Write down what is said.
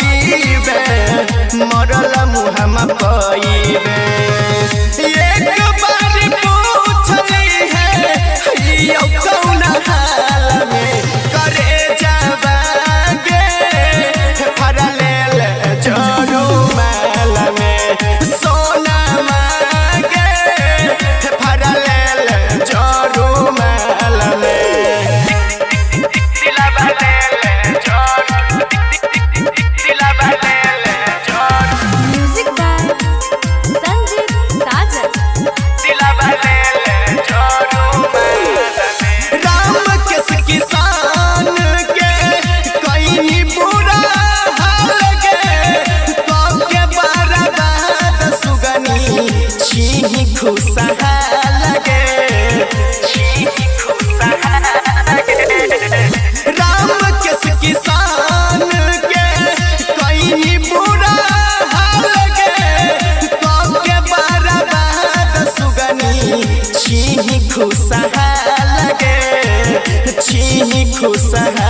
खइबे मरल मुहम पइबे एक बार पूछली है यो कौन हाल में करे जावागे फरलेल जरू माल में सोना मांगे फरलेल जरू माल में म्यूजिक बाय संजीत साजन। राम किस किसान के कहीं बुरा हाल के के बर्बाद सुगनी छी खुशहाल गे राम किस किसान के कहीं बुरा हाल के के बर्बाद सुगनी छी खुशहाल गे छी खुशहाल